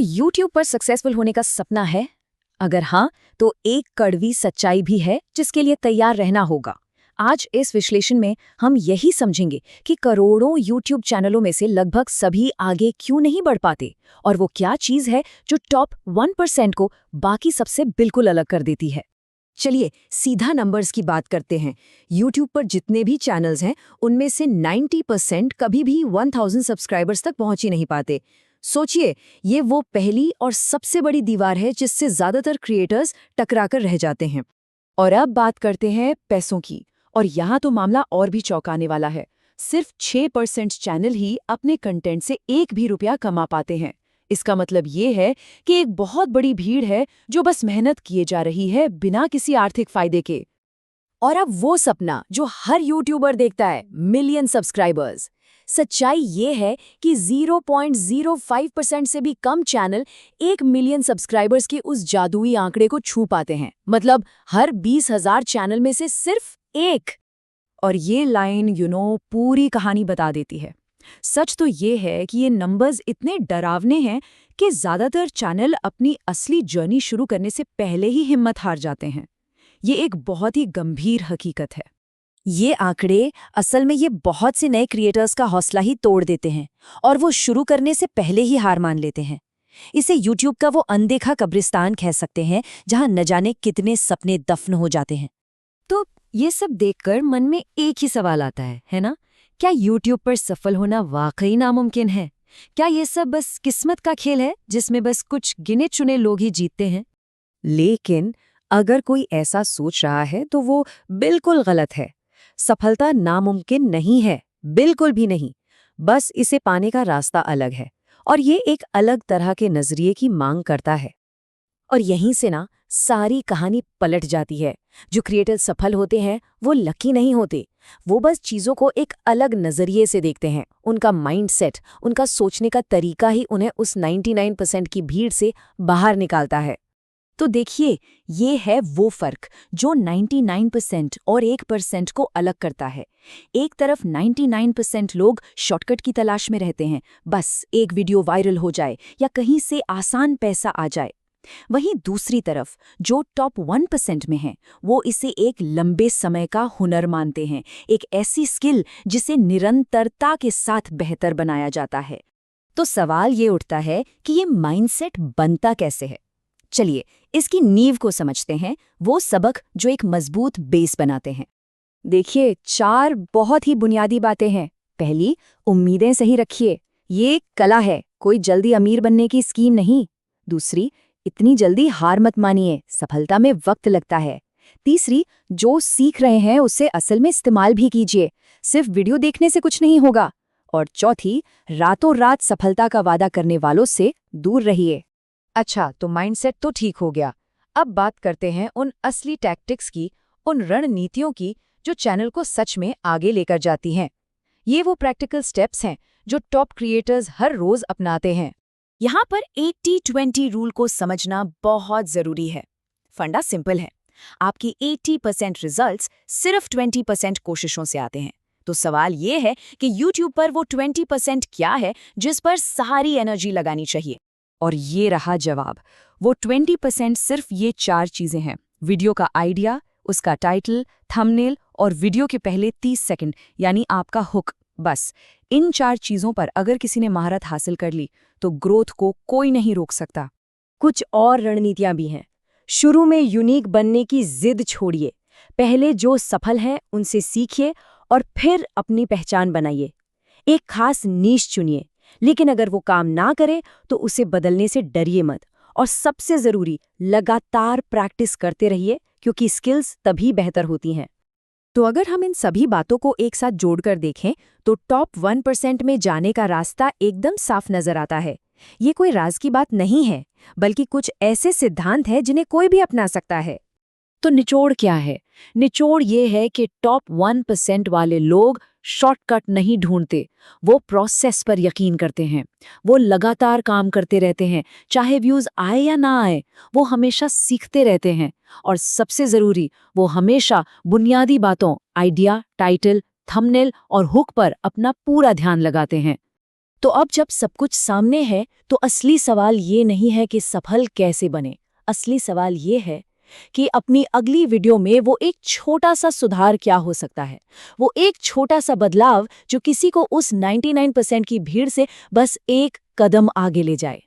YouTube पर successful होने का सपना है? अगर हाँ, तो एक कड़वी सच्चाई भी है जिसके लिए तैयार रहना होगा। आज इस विश्लेषण में हम यही समझेंगे कि करोड़ों YouTube चैनलों में से लगभग सभी आगे क्यों नहीं बढ़ पाते और वो क्या चीज़ है जो टॉप 1% को बाकी सबसे बिल्कुल अलग कर देती है। चलिए सीधा नंबर्स की बात करते हैं। YouTube पर जितने भी चैनल्स हैं, उनमें से 90% कभी भी 1000 सब्सक्राइबर्स तक पहुंच ही नहीं पाते। सोचिए, ये वो पहली और सबसे बड़ी दीवार है जिससे ज़्यादातर क्रिएटर्स टकराकर रह जाते हैं। और अब बात करते हैं पैसों की, और यहाँ तो मामला और भी चौंकाने वाला है। सिर्फ 6% चैनल ही अपने कंटेंट से एक भी रुपया कमा पाते हैं। इसका मतलब ये है कि एक बहुत बड़ी भीड़ है जो बस मेहनत किए जा रही है बिना किसी आर्थिक फायदे के। और अब वो सपना जो हर यूट्यूबर देखता है, मिलियन सब्सक्राइबर्स। सच्चाई ये है कि 0.05% से भी कम चैनल 1 मिलियन सब्सक्राइबर्स के उस जादुई आंकड़े को छू पाते हैं। मतलब हर 20,000 चैनल में से सिर्फ एक। और ये लाइन पूरी कहानी बता देती है। सच तो ये है कि ये नंबर्स इतने डरावने हैं कि ज़्यादातर चैनल अपनी असली जर्नी शुरू करने से पहले ही हिम्मत हार जाते हैं। ये एक बहुत ही गंभीर हकीकत है। ये आंकड़े असल में ये बहुत से नए क्रिएटर्स का हौसला ही तोड़ देते हैं और वो शुरू करने से पहले ही हार मान लेते हैं। इसे YouTube का वो अनदेखा कब्रिस्तान कह सकते हैं जहां न जाने कितने सपने दफन हो जाते हैं। तो ये सब देखकर मन में एक ही सवाल आता है ना? क्या YouTube पर सफल होना वाकई नामुमकिन है? क्या ये सब बस किस्मत का खेल है जिसमें बस कुछ गिने चुने लोग ही जीतते हैं? लेकिन अगर कोई ऐसा सोच रहा है तो वो बिल्कुल गलत है। सफलता नामुमकिन नहीं है, बिल्कुल भी नहीं। बस इसे पाने का रास्ता अलग है और ये एक अलग तरह के नजरिए की मांग करता है। और यहीं से ना सारी कहानी पलट जाती है। जो क्रिएटर सफल होते हैं वो लकी नहीं होते, वो बस चीज़ों को एक अलग नज़रिए से देखते हैं। उनका माइंडसेट, उनका सोचने का तरीका ही उन्हें उस 99% की भीड़ से बाहर निकालता है। तो देखिए, ये है वो फ़र्क जो 99% और 1% को अलग करता है। एक तरफ 99% लोग शॉर्टकट की तलाश में रहते हैं, बस एक वीडियो वायरल हो जाए या कहीं से आसान पैसा आ जाए। वहीं दूसरी तरफ जो टॉप 1% में हैं, वो इसे एक लंबे समय का हुनर मानते हैं, एक ऐसी स्किल जिसे निरंतरता के साथ बेहतर बनाया जाता है। तो सवाल ये उठता है कि ये माइंडसेट बनता कैसे है? चलिए इसकी नींव को समझते हैं, वो सबक जो एक मजबूत बेस बनाते हैं। देखिए, 4 बहुत ही बुनियादी बातें हैं। पहली, उम्मीदें सही रखिए। ये एक कला है, कोई जल्दी अमीर बनने की स्कीम नहीं। दूसरी, इतनी जल्दी हार मत मानिए, सफलता में वक्त लगता है। तीसरी, जो सीख रहे हैं उसे असल में इस्तेमाल भी कीजिए, सिर्फ वीडियो देखने से कुछ नहीं होगा। और चौथी, रातों रात सफलता का वादा करने वालों से दूर रहिए। अच्छा, तो माइंडसेट तो ठीक हो गया। अब बात करते हैं उन असली टैक्टिक्स की, उन रणनीतियों की जो चैनल को सच में आगे लेकर जाती हैं। ये वो प्रैक्टिकल स्टेप्स हैं जो टॉप क्रिएटर्स हर रोज अपनाते हैं। यहाँ पर 80-20 रूल को समझना बहुत जरूरी है। फंडा सिंपल है, आपकी 80% रिजल्ट्स सिर्फ 20% कोशिशों से आते हैं। तो सवाल ये है कि YouTube पर वो 20% क्या है जिस पर सारी एनर्जी लगानी चाहिए। और ये रहा जवाब। वो 20% सिर्फ ये 4 चीजें हैं: वीडियो का आइडिया, उसका टाइटल, थंबनेल और वीडियो के पहले 30 सेकंड यानी आपका हुक। बस इन 4 चीजों पर अगर किसी ने महारत हासिल कर ली तो ग्रोथ को कोई नहीं रोक सकता। कुछ और रणनीतियां भी हैं। शुरू में यूनिक बनने की जिद छोड़िए। पहले जो सफल है उनसे सीखिए और फिर अपनी पहचान बनाइए। एक खास नीश चुनिए, लेकिन अगर वो काम ना करे तो उसे बदलने से डरिए मत। और सबसे जरूरी, लगातार प्रैक्टिस करते रहिए, क्योंकि स्किल्स तभी बेहतर होती हैं। तो अगर हम इन सभी बातों को एक साथ जोड़कर देखें तो टॉप 1% में जाने का रास्ता एकदम साफ नजर आता है। ये कोई राज की बात नहीं है, बल्कि कुछ ऐसे सिद्धांत हैं जिन्हें कोई भी अपना सकता है। तो निचोड़ क्या है? निचोड़ ये है कि टॉप 1% वाले लोग शॉर्टकट नहीं ढूंढते, वो प्रोसेस पर यकीन करते हैं। वो लगातार काम करते रहते हैं, चाहे व्यूज आए या ना आए। वो हमेशा सीखते रहते हैं और सबसे जरूरी, वो हमेशा बुनियादी बातों, आइडिया, टाइटल, थंबनेल और हुक पर अपना पूरा ध्यान लगाते हैं। तो अब जब सब कुछ सामने है तो असली सवाल ये नहीं है कि सफल कैसे बने। असली सवाल ये है कि अपनी अगली वीडियो में वो एक छोटा सा सुधार क्या हो सकता है, वो एक छोटा सा बदलाव जो किसी को उस 99% की भीड़ से बस एक कदम आगे ले जाए।